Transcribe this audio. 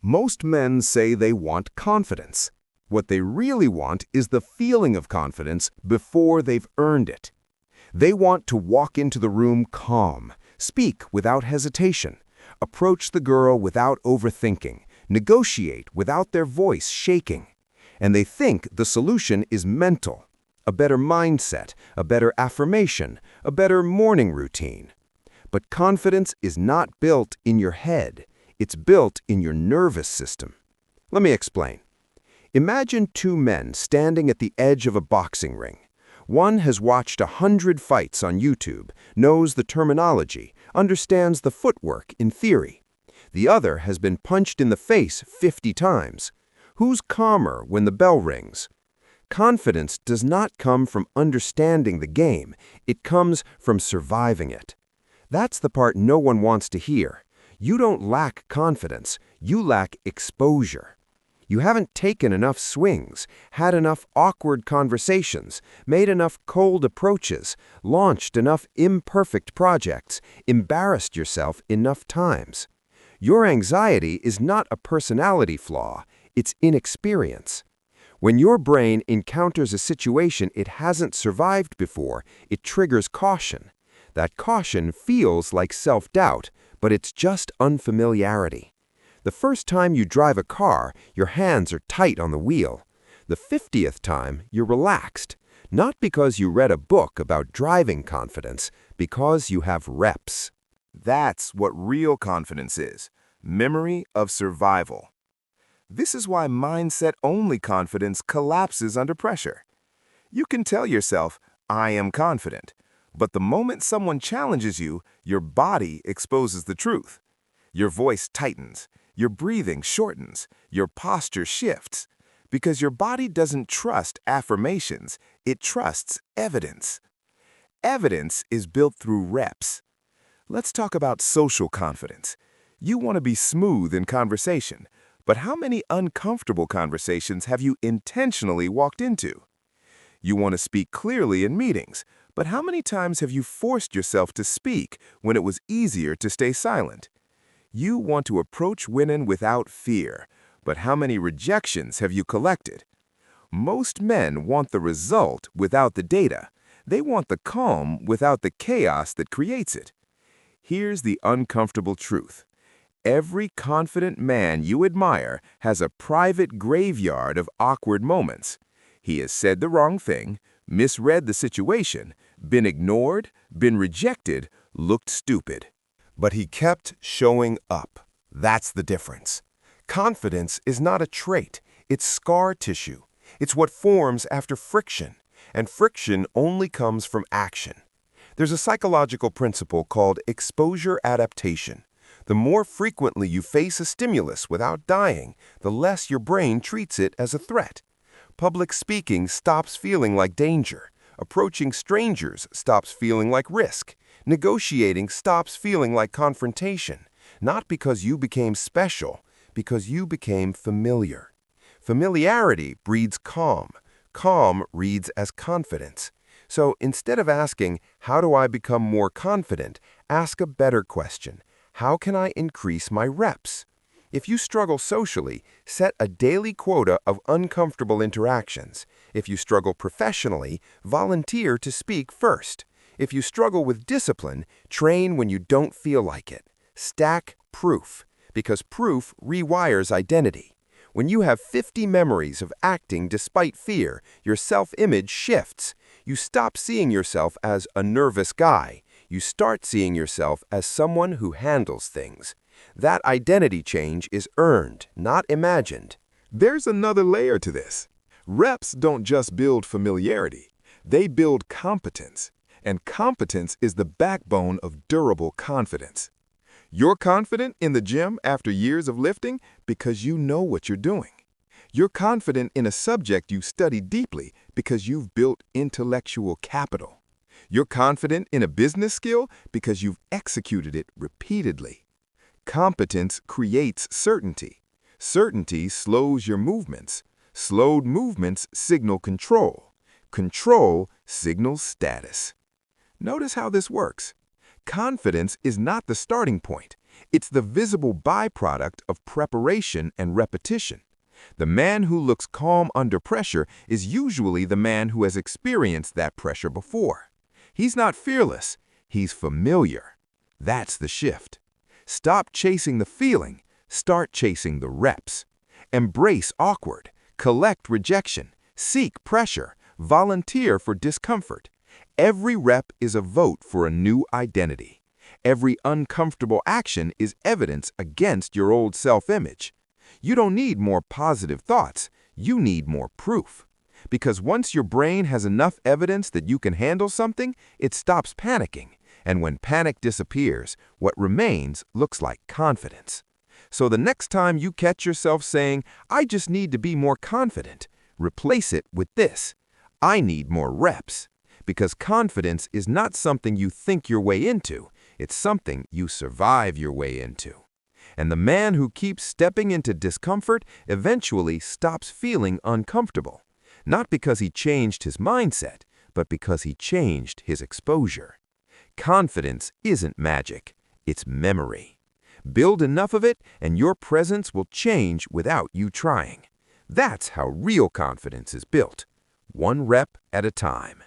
Most men say they want confidence. What they really want is the feeling of confidence before they've earned it. They want to walk into the room calm, speak without hesitation, approach the girl without overthinking, negotiate without their voice shaking. And they think the solution is mental, a better mindset, a better affirmation, a better morning routine. But confidence is not built in your head. It's built in your nervous system. Let me explain. Imagine two men standing at the edge of a boxing ring. One has watched 100 fights on YouTube, knows the terminology, understands the footwork in theory. The other has been punched in the face 50 times. Who's calmer when the bell rings? Confidence does not come from understanding the game. It comes from surviving it. That's the part no one wants to hear. You don't lack confidence. You lack exposure. You haven't taken enough swings, had enough awkward conversations, made enough cold approaches, launched enough imperfect projects, embarrassed yourself enough times. Your anxiety is not a personality flaw, it's inexperience. When your brain encounters a situation it hasn't survived before, it triggers caution. That caution feels like self-doubt, but it's just unfamiliarity. The first time you drive a car, your hands are tight on the wheel. The 50th time, you're relaxed, not because you read a book about driving confidence, because you have reps. That's what real confidence is, memory of survival. This is why mindset-only confidence collapses under pressure. You can tell yourself, "I am confident," but the moment someone challenges you, your body exposes the truth. Your voice tightens, your breathing shortens, your posture shifts, because your body doesn't trust affirmations, it trusts evidence. Evidence is built through reps. Let's talk about social confidence. You want to be smooth in conversation, but how many uncomfortable conversations have you intentionally walked into? You want to speak clearly in meetings, but how many times have you forced yourself to speak when it was easier to stay silent? You want to approach winning without fear, but how many rejections have you collected? Most men want the result without the data. They want the calm without the chaos that creates it. Here's the uncomfortable truth. Every confident man you admire has a private graveyard of awkward moments. He has said the wrong thing, misread the situation, been ignored, been rejected, looked stupid. But he kept showing up. That's the difference. Confidence is not a trait, it's scar tissue. It's what forms after friction, and friction only comes from action. There's a psychological principle called exposure adaptation. The more frequently you face a stimulus without dying, the less your brain treats it as a threat. Public speaking stops feeling like danger. Approaching strangers stops feeling like risk. Negotiating stops feeling like confrontation. Not because you became special, because you became familiar. Familiarity breeds calm. Calm reads as confidence. So instead of asking, "How do I become more confident?" ask a better question. How can I increase my reps? If you struggle socially, set a daily quota of uncomfortable interactions. If you struggle professionally, volunteer to speak first. If you struggle with discipline, train when you don't feel like it. Stack proof, because proof rewires identity. When you have 50 memories of acting despite fear, your self-image shifts. You stop seeing yourself as a nervous guy. You start seeing yourself as someone who handles things. That identity change is earned, not imagined. There's another layer to this. Reps don't just build familiarity, they build competence. And competence is the backbone of durable confidence. You're confident in the gym after years of lifting because you know what you're doing. You're confident in a subject you study deeply because you've built intellectual capital. You're confident in a business skill because you've executed it repeatedly. Competence creates certainty. Certainty slows your movements. Slowed movements signal control. Control signals status. Notice how this works. Confidence is not the starting point. It's the visible byproduct of preparation and repetition. The man who looks calm under pressure is usually the man who has experienced that pressure before. He's not fearless, he's familiar. That's the shift. Stop chasing the feeling, start chasing the reps. Embrace awkward, collect rejection, seek pressure, volunteer for discomfort. Every rep is a vote for a new identity. Every uncomfortable action is evidence against your old self-image. You don't need more positive thoughts, you need more proof. Because once your brain has enough evidence that you can handle something, it stops panicking. And when panic disappears, what remains looks like confidence. So the next time you catch yourself saying, "I just need to be more confident," replace it with this: "I need more reps." Because confidence is not something you think your way into, it's something you survive your way into. And the man who keeps stepping into discomfort eventually stops feeling uncomfortable. Not because he changed his mindset, but because he changed his exposure. Confidence isn't magic, it's memory. Build enough of it, and your presence will change without you trying. That's how real confidence is built, one rep at a time.